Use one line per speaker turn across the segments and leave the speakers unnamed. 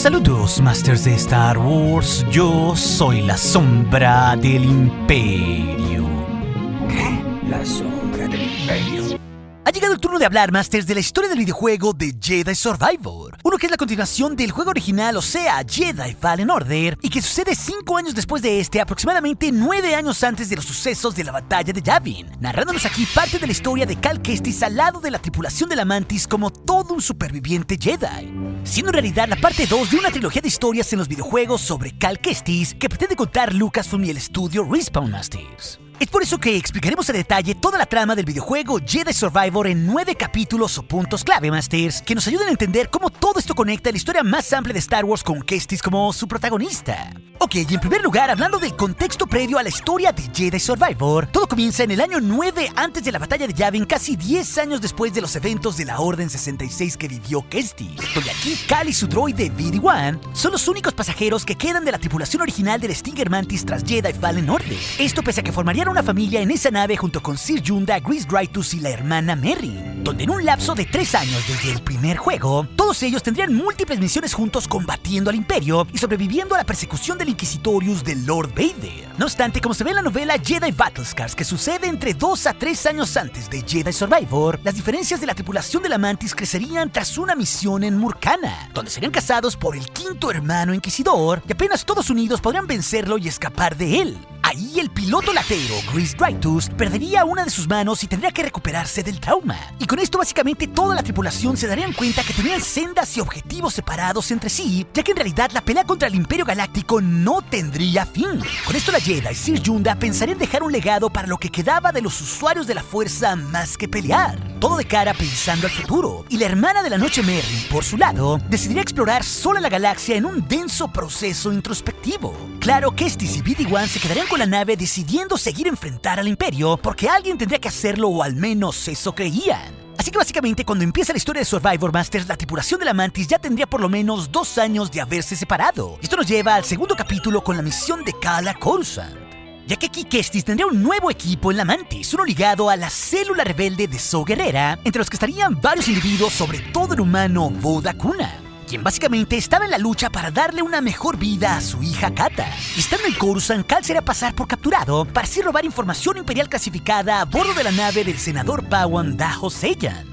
Saludos, Masters de Star Wars. Yo soy la sombra del Imperio.
¿Qué? La sombra del Imperio.
Ha llegado el turno de hablar, Masters, de la historia del videojuego de Jedi Survivor. Uno que es la continuación del juego original, o sea, Jedi Fallen Order, y que sucede 5 años después de este, aproximadamente 9 años antes de los sucesos de la batalla de Yavin, narrándonos aquí parte de la historia de Cal Kestis al lado de la tripulación de la Mantis como todo un superviviente Jedi, siendo en realidad la parte 2 de una trilogía de historias en los videojuegos sobre Cal Kestis que pretende contar Lucasfilm y el estudio Respawn, Masters. Es por eso que explicaremos a detalle toda la trama del videojuego Jedi Survivor en 9 capítulos o puntos clave, Masters, que nos ayudan a entender cómo todo esto conecta la historia más amplia de Star Wars con Kestis como su protagonista. Ok, y en primer lugar, hablando del contexto previo a la historia de Jedi Survivor, todo comienza en el año 9 antes de la batalla de Yavin, casi 10 años después de los eventos de la Orden 66 que vivió Kestis, donde aquí Cal y su droide BD-1 son los únicos pasajeros que quedan de la tripulación original del Stinger Mantis tras Jedi Fallen Order. Esto pese a que formarían una familia en esa nave junto con Sir Junda, Grease Dritus y la hermana Merrin, donde en un lapso de 3 años desde el primer juego, todos ellos tendrían múltiples misiones juntos combatiendo al Imperio y sobreviviendo a la persecución del Inquisitorius de Lord Vader. No obstante, como se ve en la novela Jedi Battle Scars, que sucede entre 2 a 3 años antes de Jedi Survivor, las diferencias de la tripulación de la Mantis crecerían tras una misión en Murkana, donde serían cazados por el quinto hermano Inquisidor y apenas todos unidos podrían vencerlo y escapar de él. Ahí el piloto latero, Grease Dritus, perdería una de sus manos y tendría que recuperarse del trauma. Y con esto básicamente toda la tripulación se darían cuenta que tenían sendas y objetivos separados entre sí, ya que en realidad la pelea contra el Imperio Galáctico no tendría fin. Con esto la Jedi Sir Junda pensaría en dejar un legado para lo que quedaba de los usuarios de la fuerza más que pelear. Todo de cara pensando al futuro. Y la hermana de la noche Merrin, por su lado, decidiría explorar sola la galaxia en un denso proceso introspectivo. Claro, Kestis y BD-1 se quedarían con la nave decidiendo seguir enfrentar al Imperio porque alguien tendría que hacerlo, o al menos eso creían. Así que básicamente cuando empieza la historia de Survivor, Masters, la tripulación de la Mantis ya tendría por lo menos 2 años de haberse separado. Esto nos lleva al segundo capítulo con la misión de Kala Coruscant, ya que aquí Kestis tendría un nuevo equipo en la Mantis, uno ligado a la célula rebelde de Saw Gerrera, entre los que estarían varios individuos, sobre todo el humano Boda Kuna, quien básicamente estaba en la lucha para darle una mejor vida a su hija Kata. Y estando en Coruscant, Cal sería pasar por capturado para así robar información imperial clasificada a bordo de la nave del senador Pawan Daho Seyan.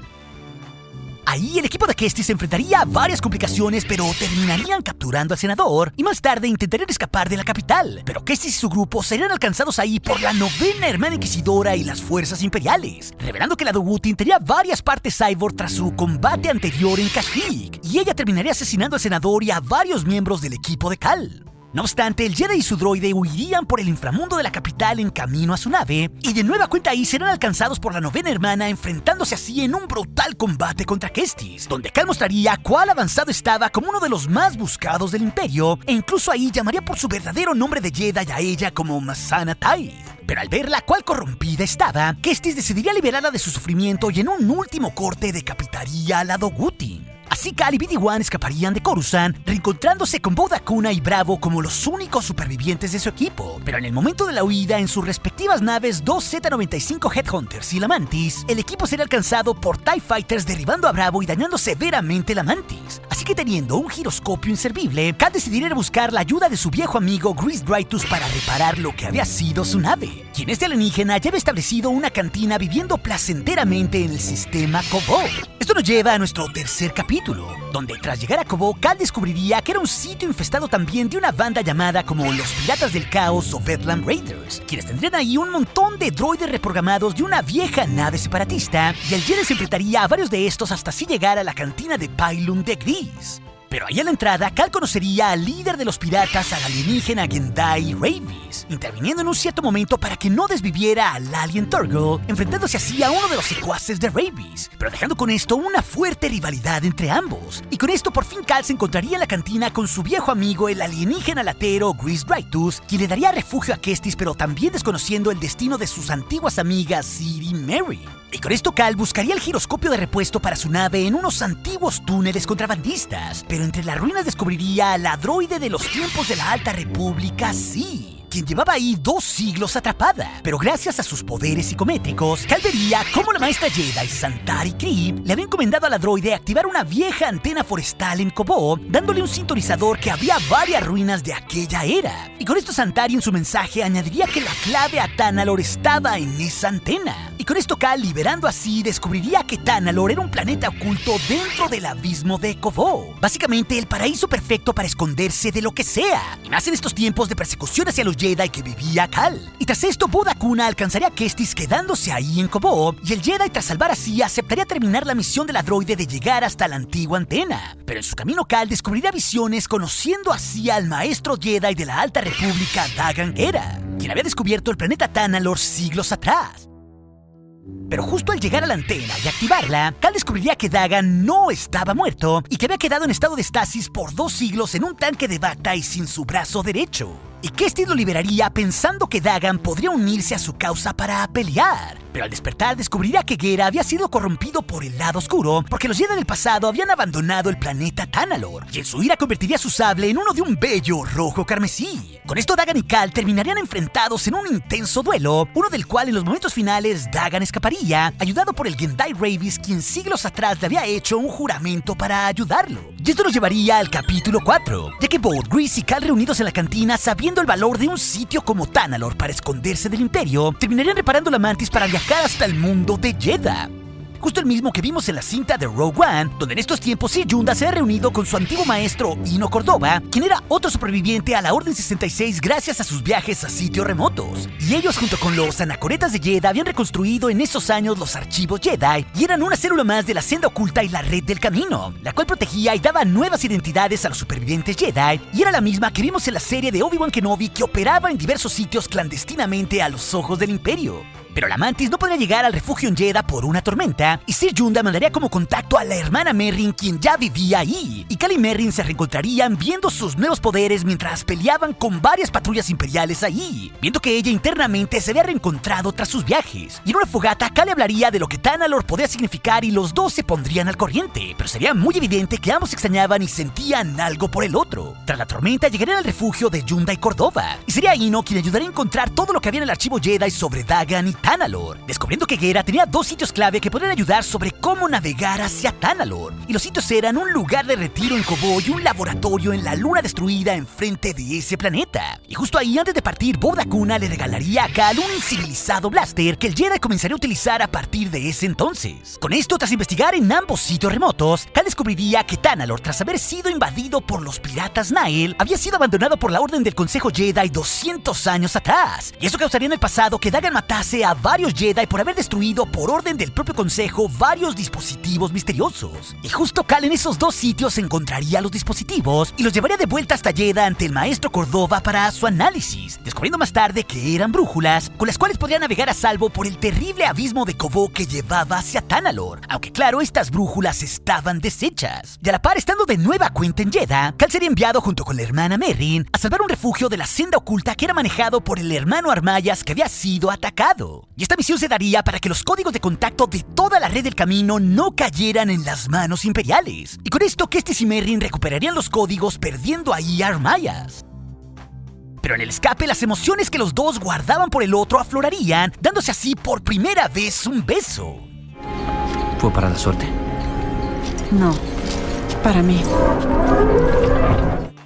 Ahí el equipo de Kestis se enfrentaría a varias complicaciones, pero terminarían capturando al senador y más tarde intentarían escapar de la capital. Pero Kestis y su grupo serían alcanzados ahí por la novena hermana inquisidora y las fuerzas imperiales, revelando que la Dogutin tenía varias partes cyborg tras su combate anterior en Kashyyyk, y ella terminaría asesinando al senador y a varios miembros del equipo de Cal. No obstante, el Jedi y su droide huirían por el inframundo de la capital en camino a su nave, y de nueva cuenta ahí serán alcanzados por la novena hermana, enfrentándose así en un brutal combate contra Kestis, donde Cal mostraría cuál avanzado estaba como uno de los más buscados del Imperio, e incluso ahí llamaría por su verdadero nombre de Jedi a ella como Masana Tide. Pero al verla cuál corrompida estaba, Kestis decidiría liberarla de su sufrimiento y en un último corte decapitaría a la Dogutin. Así Cal y BD-1 escaparían de Coruscant, reencontrándose con Boda Kuna y Bravo como los únicos supervivientes de su equipo. Pero en el momento de la huida, en sus respectivas naves 2 Z-95 Headhunters y la Mantis, el equipo sería alcanzado por TIE Fighters, derribando a Bravo y dañando severamente la Mantis. Así que teniendo un giroscopio inservible, Cal decidiría buscar la ayuda de su viejo amigo Grease Dritus para reparar lo que había sido su nave, quien este alienígena ya había establecido una cantina viviendo placenteramente en el sistema Kobo. Esto nos lleva a nuestro tercer capítulo, donde tras llegar a Kobo, Cal descubriría que era un sitio infestado también de una banda llamada como los Piratas del Caos o Bedlam Raiders, quienes tendrían ahí un montón de droides reprogramados de una vieja nave separatista, y el Jedi se enfrentaría a varios de estos hasta así llegar a la cantina de Pylon de Grease. Pero ahí a la entrada, Cal conocería al líder de los piratas, al alienígena Gendai Ravis, interviniendo en un cierto momento para que no desviviera al alien Turgle, enfrentándose así a uno de los secuaces de Ravis, pero dejando con esto una fuerte rivalidad entre ambos. Y con esto por fin Cal se encontraría en la cantina con su viejo amigo, el alienígena latero Grease Dritus, quien le daría refugio a Kestis, pero también desconociendo el destino de sus antiguas amigas Sid y Mary. Y con esto Cal buscaría el giroscopio de repuesto para su nave en unos antiguos túneles contrabandistas, pero entre las ruinas descubriría a la droide de los tiempos de la Alta República, sí. quien llevaba ahí 2 siglos atrapada. Pero gracias a sus poderes psicométricos, Cal vería cómo la maestra Jedi Santari Kripp le había encomendado al androide activar una vieja antena forestal en Kobó, dándole un sintonizador que abría varias ruinas de aquella era. Y con esto Santari en su mensaje añadiría que la clave a Tanalorr estaba en esa antena. Y con esto Cal, liberando así, descubriría que Tanalorr era un planeta oculto dentro del abismo de Kobó. Básicamente el paraíso perfecto para esconderse de lo que sea. Y más en estos tiempos de persecución hacia los Jedi que vivía Cal. Y tras esto, Boo Dakuna alcanzaría a Kestis quedándose ahí en Kobó, y el Jedi, tras salvar así, aceptaría terminar la misión del androide de llegar hasta la antigua antena. Pero en su camino Cal descubriría visiones, conociendo así al maestro Jedi de la Alta República, Dagan Gera, quien había descubierto el planeta Tanalorr siglos atrás. Pero justo al llegar a la antena y activarla, Cal descubriría que Dagan no estaba muerto y que había quedado en estado de estasis por 2 siglos en un tanque de Bacta y sin su brazo derecho. Y Kestis lo liberaría pensando que Dagan podría unirse a su causa para pelear. Pero al despertar descubriría que Gera había sido corrompido por el lado oscuro porque los Jedi del pasado habían abandonado el planeta Tanalorr, y en su ira convertiría su sable en uno de un bello rojo carmesí. Con esto Dagan y Cal terminarían enfrentados en un intenso duelo, uno del cual en los momentos finales Dagan escaparía, ayudado por el Gendai Ravis, quien siglos atrás le había hecho un juramento para ayudarlo. Y esto nos llevaría al capítulo 4, ya que Both, Grease y Cal, reunidos en la cantina sabiendo el valor de un sitio como Tanalorr para esconderse del Imperio, terminarían reparando la mantis para viajar hasta el mundo de Jedha. Justo el mismo que vimos en la cinta de Rogue One, donde en estos tiempos Sir Yunda se ha reunido con su antiguo maestro Ino Cordova, quien era otro superviviente a la Orden 66 gracias a sus viajes a sitios remotos. Y ellos, junto con los anacoretas de Jedha, habían reconstruido en esos años los archivos Jedi y eran una célula más de la senda oculta y la red del camino, la cual protegía y daba nuevas identidades a los supervivientes Jedi, y era la misma que vimos en la serie de Obi-Wan Kenobi, que operaba en diversos sitios clandestinamente a los ojos del Imperio. Pero la mantis no podría llegar al refugio en Jedha por una tormenta, y Sir Yunda mandaría como contacto a la hermana Merrin, quien ya vivía ahí. Y Cal y Merrin se reencontrarían viendo sus nuevos poderes mientras peleaban con varias patrullas imperiales ahí, viendo que ella internamente se había reencontrado tras sus viajes. Y en una fogata, Cal le hablaría de lo que Tanalorr podría significar y los dos se pondrían al corriente, pero sería muy evidente que ambos se extrañaban y sentían algo por el otro. Tras la tormenta llegarían al refugio de Yunda y Cordova, y sería Ino quien ayudaría a encontrar todo lo que había en el archivo Jedi sobre Dagan y Tanalorr, descubriendo que Gera tenía 2 sitios clave que podrían ayudar sobre cómo navegar hacia Tanalorr. Y los sitios eran un lugar de retiro en Kobó y un laboratorio en la luna destruida enfrente de ese planeta. Y justo ahí, antes de partir, Boo Dakuna le regalaría a Cal un incivilizado blaster que el Jedi comenzaría a utilizar a partir de ese entonces. Con esto, tras investigar en ambos sitios remotos, Cal descubriría que Tanalorr, tras haber sido invadido por los piratas Nihil, había sido abandonado por la Orden del Consejo Jedi 200 años atrás. Y eso causaría en el pasado que Dagan matase a varios Jedi por haber destruido por orden del propio consejo varios dispositivos misteriosos. Y justo Cal en esos 2 sitios encontraría los dispositivos y los llevaría de vuelta hasta Jedha ante el maestro Cordova para su análisis, descubriendo más tarde que eran brújulas con las cuales podría navegar a salvo por el terrible abismo de Kobó que llevaba hacia Tanalorr, aunque claro, estas brújulas estaban deshechas. Y a la par, estando de nueva cuenta en Jedha, Cal sería enviado junto con la hermana Merrin a salvar un refugio de la senda oculta que era manejado por el hermano Armayas, que había sido atacado. Y esta misión se daría para que los códigos de contacto de toda la red del camino no cayeran en las manos imperiales. Y con esto, Kestis y Merrin recuperarían los códigos, perdiendo ahí a Armayas. Pero en el escape, las emociones que los dos guardaban por el otro aflorarían, dándose así por primera vez un beso.
¿Fue para la suerte?
No, para mí.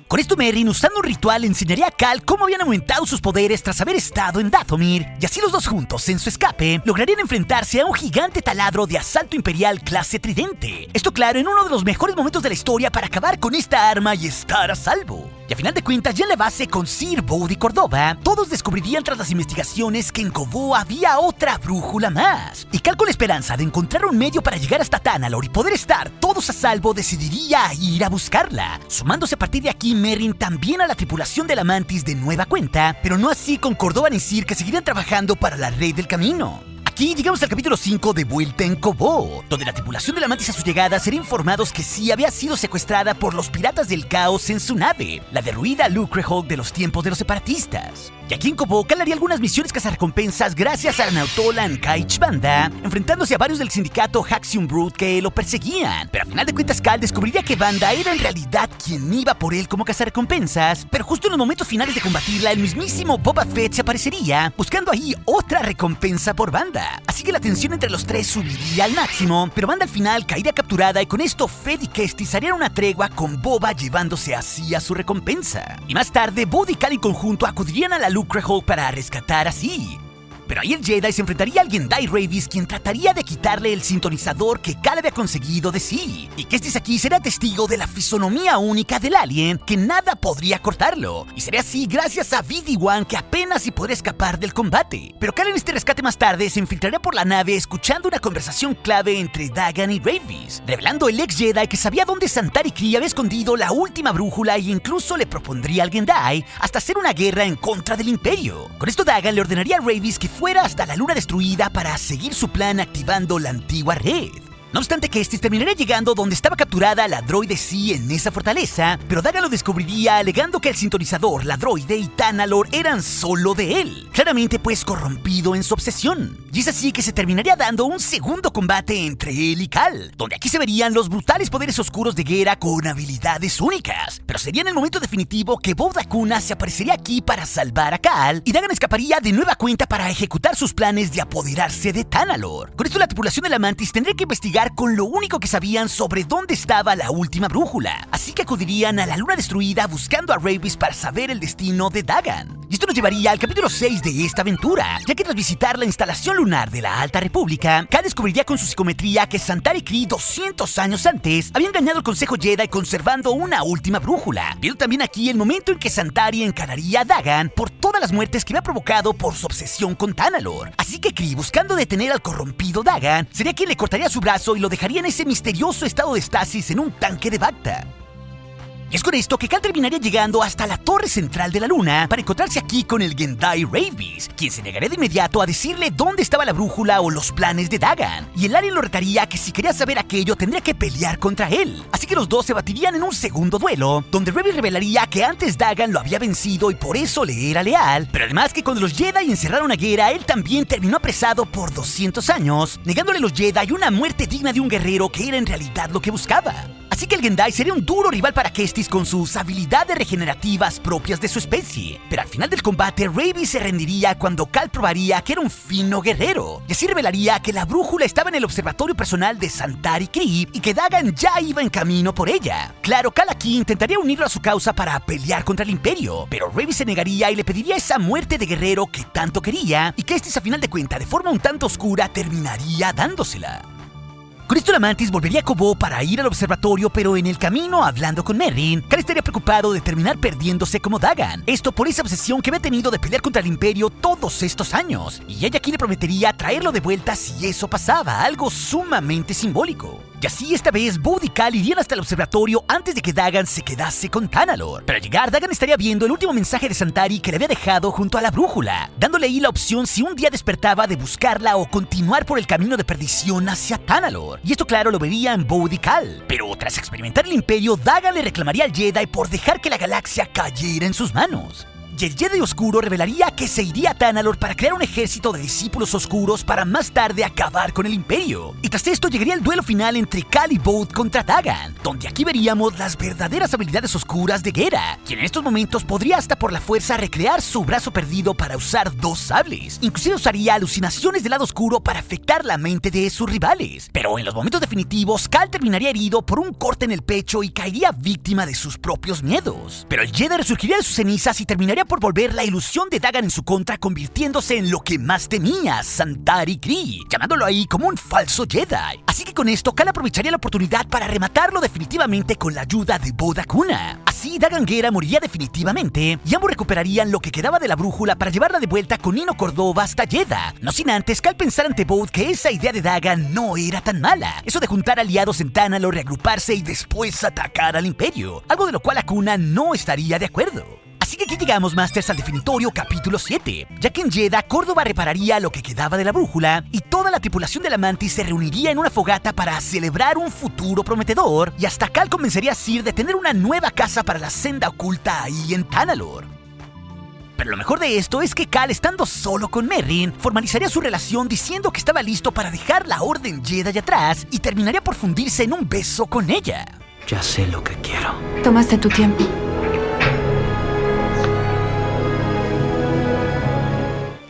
Con esto, Merrin, usando un ritual, enseñaría a Cal cómo habían aumentado sus poderes tras haber estado en Dathomir, y así los dos juntos, en su escape, lograrían enfrentarse a un gigante taladro de asalto imperial clase Tridente. Esto, claro, en uno de los mejores momentos de la historia para acabar con esta arma y estar a salvo. Y a final de cuentas, ya en la base con Sir Boo y Cordova, todos descubrirían tras las investigaciones que en Kobó había otra brújula más. Y Cal, con la esperanza de encontrar un medio para llegar hasta Tanalorr y poder estar todos a salvo, decidiría ir a buscarla, sumándose a partir de aquí Merrin también a la tripulación de la Mantis de nueva cuenta, pero no así con Cordova ni Sir, que seguirían trabajando para la red del camino. Aquí llegamos al capítulo 5 de Vuelta en Kobó, donde la tripulación de la Mantis a su llegada serían informados que sí había sido secuestrada por los piratas del caos en su nave, la derruida Lucrehulk de los tiempos de los separatistas. Y Y aquí en Koboh, Cal haría algunas misiones cazarrecompensas gracias a la Nautolan Kaich Banda, enfrentándose a varios del sindicato Haxion Brood que lo perseguían. Pero a final de cuentas, Cal descubriría que Banda era en realidad quien iba por él como cazarrecompensas, pero justo en los momentos finales de combatirla, el mismísimo Boba Fett se aparecería, buscando ahí otra recompensa por Banda. Así que la tensión entre los tres subiría al máximo, pero Banda al final caería capturada y con esto Fett y Kestis harían una tregua con Boba, llevándose así a su recompensa. Y más tarde, Bud y Cal en conjunto acudirían a la Lucrehulk para rescatar así. Pero ahí el Jedi se enfrentaría al Gendai Ravis, quien trataría de quitarle el sintonizador que Cal había conseguido de sí. Y Kestis aquí será testigo de la fisonomía única del alien, que nada podría cortarlo. Y sería así gracias a BD-1, que apenas si podría escapar del combate. Pero Cal en este rescate más tarde se infiltraría por la nave escuchando una conversación clave entre Dagan y Ravis, revelando el ex Jedi que sabía dónde Santari Khri había escondido la última brújula y incluso le propondría al Gendai hasta hacer una guerra en contra del Imperio. Con esto Dagan le ordenaría a Ravis que fuera hasta la luna destruida para seguir su plan activando la antigua red. No obstante, Kestis terminaría llegando donde estaba capturada la droide C en esa fortaleza, pero Dagan lo descubriría alegando que el sintonizador, la droide y Tanalorr eran solo de él, claramente pues corrompido en su obsesión. Y es así que se terminaría dando un segundo combate entre él y Cal, donde aquí se verían los brutales poderes oscuros de Gera con habilidades únicas. Pero sería en el momento definitivo que Bou Dakuna se aparecería aquí para salvar a Cal, y Dagan escaparía de nueva cuenta para ejecutar sus planes de apoderarse de Tanalorr. Con esto la tripulación de la Mantis tendría que investigar con lo único que sabían sobre dónde estaba la última brújula, así que acudirían a la luna destruida buscando a Ravis para saber el destino de Dagan. Y esto nos llevaría al capítulo 6 de esta aventura, ya que tras visitar la instalación lunar de la Alta República, Cal descubriría con su psicometría que Santari Khri 200 años antes había engañado al Consejo Jedi conservando una última brújula, viendo también aquí el momento en que Santari encararía a Dagan por todas las muertes que había provocado por su obsesión con Tanalorr. Así que Khri, buscando detener al corrompido Dagan, sería quien le cortaría su brazo y lo dejaría en ese misterioso estado de estasis en un tanque de Bacta. Y es con esto que Cal terminaría llegando hasta la torre central de la luna para encontrarse aquí con el Gendai Ravis, quien se negaría de inmediato a decirle dónde estaba la brújula o los planes de Dagan. Y el alien lo retaría que si quería saber aquello tendría que pelear contra él. Así que los dos se batirían en un segundo duelo, donde Ravis revelaría que antes Dagan lo había vencido y por eso le era leal, pero además que cuando los Jedi encerraron a Gera, él también terminó apresado por 200 años, negándole a los Jedi una muerte digna de un guerrero que era en realidad lo que buscaba. Así que el Gendai sería un duro rival para Kestis con sus habilidades regenerativas propias de su especie. Pero al final del combate, Ravis se rendiría cuando Cal probaría que era un fino guerrero. Y así revelaría que la brújula estaba en el observatorio personal de Santari Khri y que Dagan ya iba en camino por ella. Claro, Cal aquí intentaría unirlo a su causa para pelear contra el Imperio, pero Ravis se negaría y le pediría esa muerte de guerrero que tanto quería, y Kestis a final de cuentas, de forma un tanto oscura, terminaría dándosela. Con esto la Mantis volvería a Koboh para ir al observatorio, pero en el camino, hablando con Merrin, Cal estaría preocupado de terminar perdiéndose como Dagan. Esto por esa obsesión que había tenido de pelear contra el Imperio todos estos años. Y ella aquí le prometería traerlo de vuelta si eso pasaba, algo sumamente simbólico. Y así esta vez Bud y Cal irían hasta el observatorio antes de que Dagan se quedase con Tanalorr. Pero al llegar, Dagan estaría viendo el último mensaje de Santari que le había dejado junto a la brújula, dándole ahí la opción si un día despertaba de buscarla o continuar por el camino de perdición hacia Tanalorr. Y esto claro lo verían Bud y Cal. Pero tras experimentar el Imperio, Dagan le reclamaría al Jedi por dejar que la galaxia cayera en sus manos. Y el Jedi Oscuro revelaría que se iría a Tanalorr para crear un ejército de discípulos oscuros para más tarde acabar con el Imperio. Y tras esto llegaría el duelo final entre Cal y Bud contra Dagan, donde aquí veríamos las verdaderas habilidades oscuras de Gera, quien en estos momentos podría hasta por la fuerza recrear su brazo perdido para usar dos sables. Inclusive usaría alucinaciones del lado oscuro para afectar la mente de sus rivales. Pero en los momentos definitivos, Cal terminaría herido por un corte en el pecho y caería víctima de sus propios miedos. Pero el Jedi resurgiría de sus cenizas y terminaría por volver la ilusión de Dagan en su contra, convirtiéndose en lo que más temía, Santari Khri, llamándolo ahí como un falso Jedi. Así que con esto, Cal aprovecharía la oportunidad para rematarlo definitivamente con la ayuda de Bou Dakuna. Así, Dagan Gera moriría definitivamente y ambos recuperarían lo que quedaba de la brújula para llevarla de vuelta con Nino Cordova hasta Jedha. No sin antes Cal pensar ante Bud que esa idea de Dagan no era tan mala. Eso de juntar aliados en Tanalorr, reagruparse y después atacar al Imperio. Algo de lo cual Akuna no estaría de acuerdo. Así que aquí llegamos, Masters, al definitorio capítulo 7, ya que en Jedha, Córdoba repararía lo que quedaba de la brújula y toda la tripulación de la Mantis se reuniría en una fogata para celebrar un futuro prometedor, y hasta Cal convencería a Cere de tener una nueva casa para la senda oculta ahí en Tanalorr. Pero lo mejor de esto es que Cal, estando solo con Merrin, formalizaría su relación diciendo que estaba listo para dejar la Orden Jedi atrás y terminaría por fundirse en un beso con ella.
Ya sé lo que quiero.
Tomaste tu tiempo.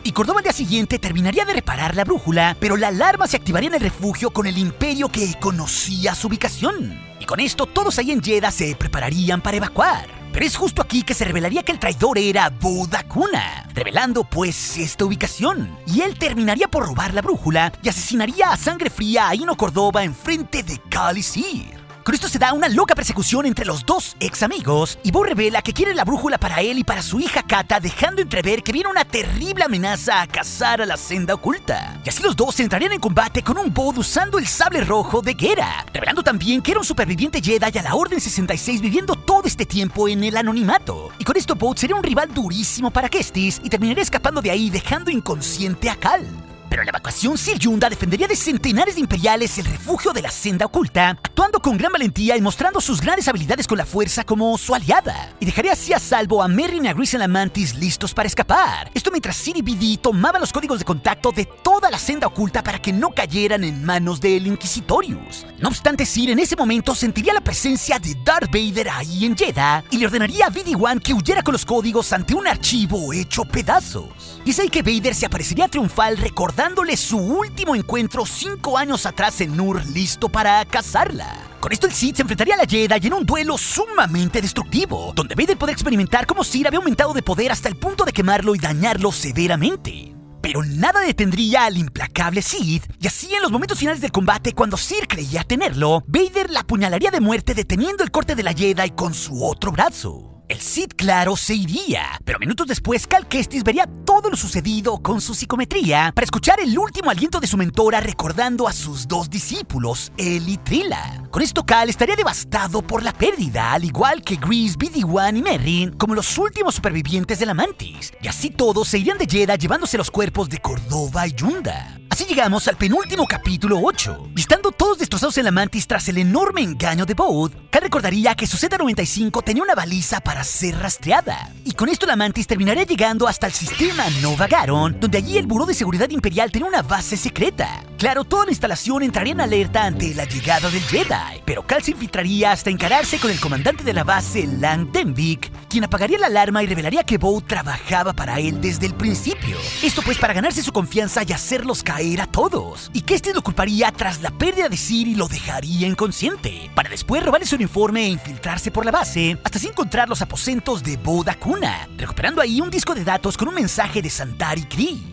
Y Cordova al día siguiente terminaría de reparar la brújula, pero la alarma se activaría en el refugio con el Imperio que conocía su ubicación. Y con esto todos ahí en Jedha se prepararían para evacuar. Pero es justo aquí que se revelaría que el traidor era Bou Akuna, revelando pues esta ubicación. Y él terminaría por robar la brújula y asesinaría a sangre fría a Ino Cordova en frente de Cal y Cere. Con esto se da una loca persecución entre los dos ex amigos y Bou revela que quiere la brújula para él y para su hija Kata, dejando entrever que viene una terrible amenaza a cazar a la senda oculta. Y así los dos entrarían en combate con un Bou usando el sable rojo de Gera, revelando también que era un superviviente Jedi y a la Orden 66 viviendo todo este tiempo en el anonimato. Y con esto Bou sería un rival durísimo para Kestis y terminaría escapando de ahí dejando inconsciente a Cal. Pero en la evacuación, Cere Junda defendería de centenares de imperiales el refugio de la senda oculta, actuando con gran valentía y mostrando sus grandes habilidades con la fuerza como su aliada. Y dejaría así a salvo a Merrin y a Grease en la Mantis listos para escapar. Esto mientras Cere y BD tomaban los códigos de contacto de toda la senda oculta para que no cayeran en manos del Inquisitorius. No obstante, Cere en ese momento sentiría la presencia de Darth Vader ahí en Jedha y le ordenaría a BD-1 que huyera con los códigos ante un archivo hecho pedazos. Y es ahí que Vader se aparecería triunfal recordándole su último encuentro 5 años atrás en Nur, listo para cazarla. Con esto el Sith se enfrentaría a la Jedi en un duelo sumamente destructivo, donde Vader podría experimentar cómo Cere había aumentado de poder hasta el punto de quemarlo y dañarlo severamente. Pero nada detendría al implacable Sith, y así en los momentos finales del combate, cuando Cere creía tenerlo, Vader la apuñalaría de muerte deteniendo el corte de la Jedi con su otro brazo. El Sith, claro, se iría, pero minutos después Cal Kestis vería todo lo sucedido con su psicometría para escuchar el último aliento de su mentora recordando a sus 2 discípulos, él y Trilla. Con esto Cal estaría devastado por la pérdida, al igual que Grease, BD-1 y Merrin, como los últimos supervivientes de la Mantis, y así todos se irían de Jedha llevándose los cuerpos de Cordova y Junda. Así llegamos al penúltimo capítulo 8. Y estando todos destrozados en la Mantis tras el enorme engaño de Bou, Cal recordaría que su Z-95 tenía una baliza para ser rastreada. Y con esto la Mantis terminaría llegando hasta el sistema Nova Garon, donde allí el Buró de Seguridad Imperial tenía una base secreta. Claro, toda la instalación entraría en alerta ante la llegada del Jedi, pero Cal se infiltraría hasta encararse con el comandante de la base, Lang Denvik, quien apagaría la alarma y revelaría que Bou trabajaba para él desde el principio. Esto pues para ganarse su confianza y hacerlos caer a todos, y que este lo culparía tras la pérdida de Cere y lo dejaría inconsciente, para después robarle su uniforme e infiltrarse por la base, hasta así encontrar los aposentos de Bou Akuna, recuperando ahí un disco de datos con un mensaje de Santari Khri.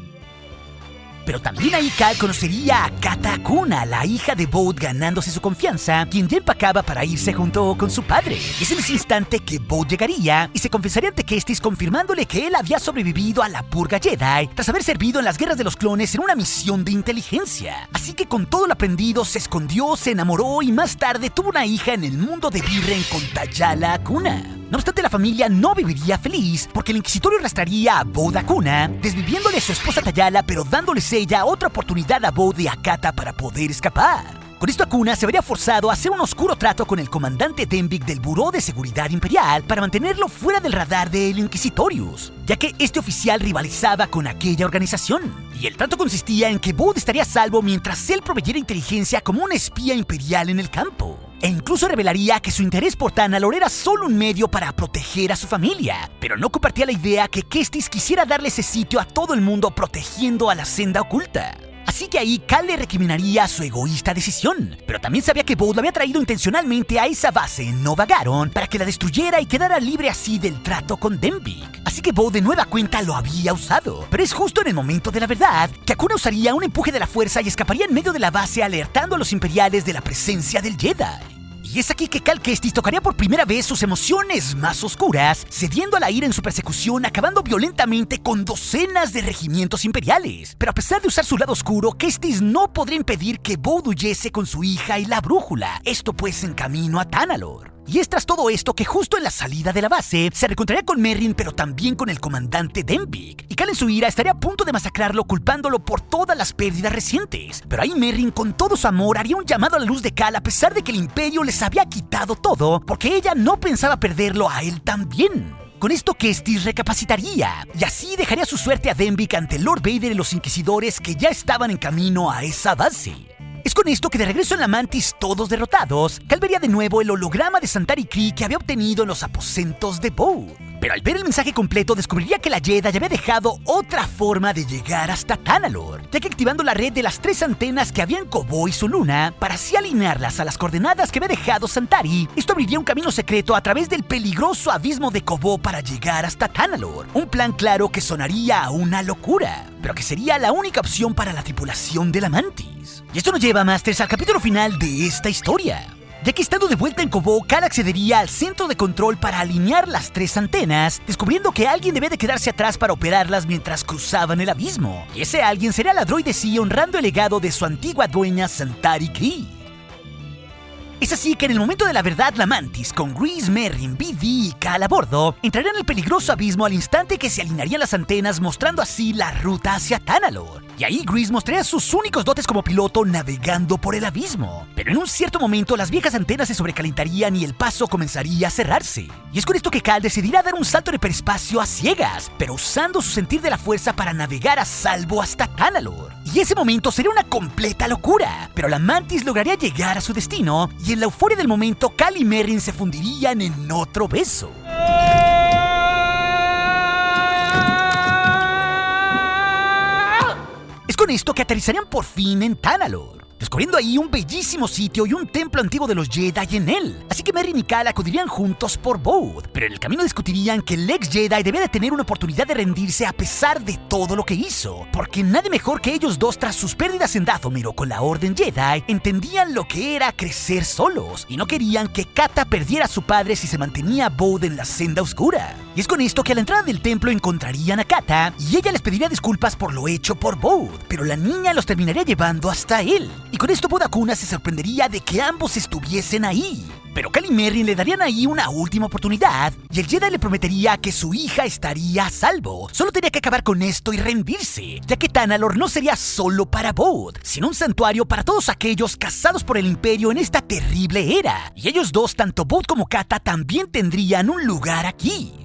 Pero también ahí Cal conocería a Kata Akuna, la hija de Bou, ganándose su confianza, quien ya empacaba para irse junto con su padre. Y es en ese instante que Bou llegaría y se confesaría ante Kestis confirmándole que él había sobrevivido a la purga Jedi tras haber servido en las guerras de los clones en una misión de inteligencia. Así que con todo lo aprendido se escondió, se enamoró y más tarde tuvo una hija en el mundo de Birren con Tayala Akuna. No obstante, la familia no viviría feliz porque el Inquisitorio arrastraría a Bou Akuna, desviviéndole a su esposa Tayala, pero dándoles ella otra oportunidad a Bou de Akata para poder escapar. Con esto Akuna se vería forzado a hacer un oscuro trato con el comandante Denvik del Buró de Seguridad Imperial para mantenerlo fuera del radar del Inquisitorius, ya que este oficial rivalizaba con aquella organización. Y el trato consistía en que Bou estaría a salvo mientras él proveyera inteligencia como un espía imperial en el campo. E incluso revelaría que su interés por Tanalorr era solo un medio para proteger a su familia, pero no compartía la idea que Kestis quisiera darle ese sitio a todo el mundo protegiendo a la senda oculta. Así que ahí Cal le recriminaría su egoísta decisión, pero también sabía que Bou lo había traído intencionalmente a esa base en Nova Garon para que la destruyera y quedara libre así del trato con Denvik. Así que Bou de nueva cuenta lo había usado, pero es justo en el momento de la verdad que Akuna usaría un empuje de la fuerza y escaparía en medio de la base alertando a los imperiales de la presencia del Jedi. Y es aquí que Cal Kestis tocaría por primera vez sus emociones más oscuras, cediendo a la ira en su persecución, acabando violentamente con docenas de regimientos imperiales. Pero a pesar de usar su lado oscuro, Kestis no podría impedir que Bou huyese con su hija y la brújula, esto pues en camino a Tanalorr. Y es tras todo esto que justo en la salida de la base se reencontraría con Merrin, pero también con el comandante Denvik. Y Cal en su ira estaría a punto de masacrarlo culpándolo por todas las pérdidas recientes. Pero ahí Merrin con todo su amor haría un llamado a la luz de Cal a pesar de que el imperio les había quitado todo, porque ella no pensaba perderlo a él también. Con esto Kestis recapacitaría, y así dejaría su suerte a Denvik ante Lord Vader y los Inquisidores que ya estaban en camino a esa base. Es con esto que de regreso en la Mantis todos derrotados, Cal vería de nuevo el holograma de Santari Khri que había obtenido en los aposentos de Bode. Pero al ver el mensaje completo descubriría que la Jedi había dejado otra forma de llegar hasta Tanalorr, ya que activando la red de las 3 antenas que había en Koboh y su luna, para así alinearlas a las coordenadas que había dejado Santari, esto abriría un camino secreto a través del peligroso abismo de Koboh para llegar hasta Tanalorr. Un plan claro que sonaría a una locura, pero que sería la única opción para la tripulación de la Mantis. Y esto nos lleva, Masters, al capítulo final de esta historia, ya que estando de vuelta en Koboh, Cal accedería al centro de control para alinear las 3 antenas, descubriendo que alguien debía de quedarse atrás para operarlas mientras cruzaban el abismo. Y ese alguien sería la droide C, honrando el legado de su antigua dueña Santari Khri. Es así que en el momento de la verdad, la Mantis, con Greez, Merrin, BD y Cal a bordo, entrarían en el peligroso abismo al instante que se alinearían las antenas, mostrando así la ruta hacia Tanalorr. Y ahí Greez mostraría sus únicos dotes como piloto navegando por el abismo. Pero en un cierto momento las viejas antenas se sobrecalentarían y el paso comenzaría a cerrarse. Y es con esto que Cal decidirá dar un salto de hiperespacio a ciegas, pero usando su sentir de la fuerza para navegar a salvo hasta Tanalorr. Y ese momento sería una completa locura, pero la Mantis lograría llegar a su destino, y en la euforia del momento Cal y Merrin se fundirían en otro beso. Es con esto que aterrizarían por fin en Tanalorr, descubriendo ahí un bellísimo sitio y un templo antiguo de los Jedi en él. Así que Merrin y Cal acudirían juntos por Bode, pero en el camino discutirían que el ex Jedi debía de tener una oportunidad de rendirse a pesar de todo lo que hizo, porque nadie mejor que ellos dos, tras sus pérdidas en Dathomir o con la Orden Jedi, entendían lo que era crecer solos y no querían que Kata perdiera a su padre si se mantenía Bode en la senda oscura. Y es con esto que a la entrada del templo encontrarían a Kata y ella les pediría disculpas por lo hecho por Bode, pero la niña los terminaría llevando hasta él. Y con esto Bode Akuna se sorprendería de que ambos estuviesen ahí. Pero Cal y Merrin le darían ahí una última oportunidad, y el Jedi le prometería que su hija estaría a salvo. Solo tenía que acabar con esto y rendirse, ya que Tanalorr no sería solo para Bode, sino un santuario para todos aquellos cazados por el Imperio en esta terrible era. Y ellos dos, tanto Bode como Kata, también tendrían un lugar aquí.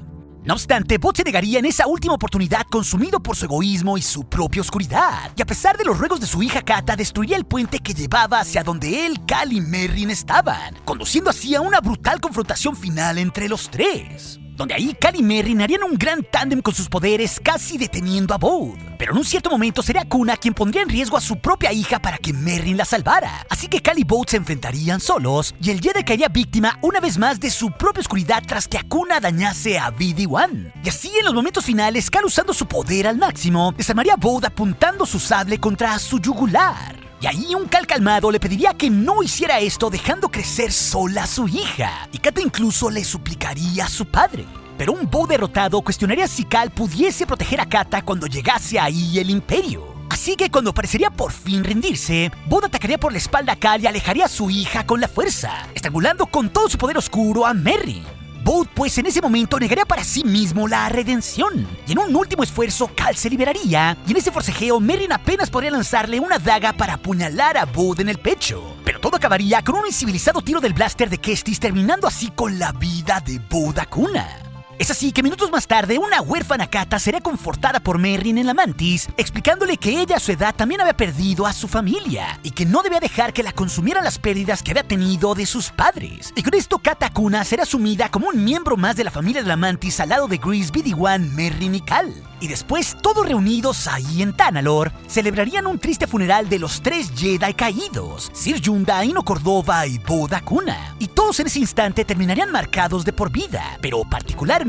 No obstante, Bode se negaría en esa última oportunidad, consumido por su egoísmo y su propia oscuridad. Y a pesar de los ruegos de su hija Kata, destruiría el puente que llevaba hacia donde él, Cal y Merrin estaban, conduciendo así a una brutal confrontación final entre los 3. Donde ahí Cal y Merrin harían un gran tándem con sus poderes, casi deteniendo a Bode. Pero en un cierto momento sería Akuna quien pondría en riesgo a su propia hija para que Merrin la salvara. Así que Cal y Bode se enfrentarían solos, y el Jedi caería víctima una vez más de su propia oscuridad tras que Akuna dañase a BD-1. Y así en los momentos finales, Cal, usando su poder al máximo, desarmaría a Bode apuntando su sable contra su yugular. Y ahí un Cal calmado le pediría que no hiciera esto, dejando crecer sola a su hija. Y Kata incluso le suplicaría a su padre. Pero un Bode derrotado cuestionaría si Cal pudiese proteger a Kata cuando llegase ahí el Imperio. Así que cuando parecería por fin rendirse, Bode atacaría por la espalda a Cal y alejaría a su hija con la fuerza, estrangulando con todo su poder oscuro a Merrin. Bode, pues, en ese momento negaría para sí mismo la redención, y en un último esfuerzo Cal se liberaría, y en ese forcejeo Merrin apenas podría lanzarle una daga para apuñalar a Bode en el pecho. Pero todo acabaría con un incivilizado tiro del blaster de Kestis, terminando así con la vida de Bode Akuna. Es así que minutos más tarde, una huérfana Kata sería confortada por Merrin en la Mantis, explicándole que ella a su edad también había perdido a su familia y que no debía dejar que la consumieran las pérdidas que había tenido de sus padres. Y con esto Kata Akuna será asumida como un miembro más de la familia de la Mantis al lado de Greez, BD-1, Merrin y Cal. Y después, todos reunidos ahí en Tanalorr, celebrarían un triste funeral de los 3 Jedi caídos, Sir Junda, Ino Cordova y Bode Akuna. Y todos en ese instante terminarían marcados de por vida, pero particularmente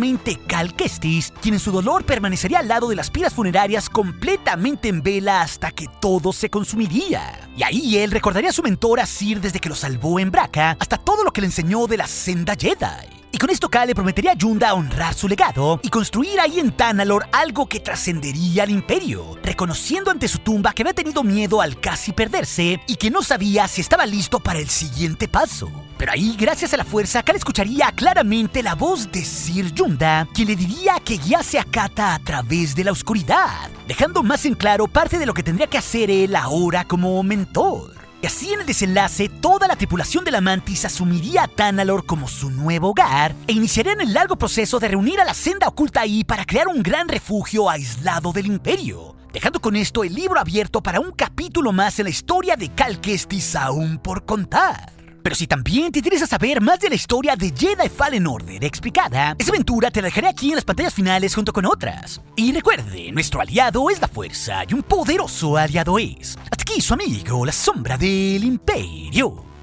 Cal Kestis, quien en su dolor permanecería al lado de las piras funerarias completamente en vela hasta que todo se consumiría. Y ahí él recordaría a su mentor a Sir desde que lo salvó en Bracca, hasta todo lo que le enseñó de la senda Jedi. Y con esto Cal le prometería a Junda honrar su legado y construir ahí en Tanalorr algo que trascendería al Imperio, reconociendo ante su tumba que había tenido miedo al casi perderse y que no sabía si estaba listo para el siguiente paso. Pero ahí, gracias a la fuerza, Cal escucharía claramente la voz de Sir Junda, quien le diría que guiase a Kata a través de la oscuridad, dejando más en claro parte de lo que tendría que hacer él ahora como mentor. Y así en el desenlace, toda la tripulación de la Mantis asumiría a Tanalorr como su nuevo hogar e iniciarían el largo proceso de reunir a la Senda Oculta ahí para crear un gran refugio aislado del Imperio, dejando con esto el libro abierto para un capítulo más en la historia de Cal Kestis aún por contar. Pero si también te interesa saber más de la historia de Jedi Fallen Order explicada, esa aventura te la dejaré aquí en las pantallas finales junto con otras. Y recuerde, nuestro aliado es la fuerza y un poderoso aliado es. Hasta aquí su amigo, la sombra del Imperio.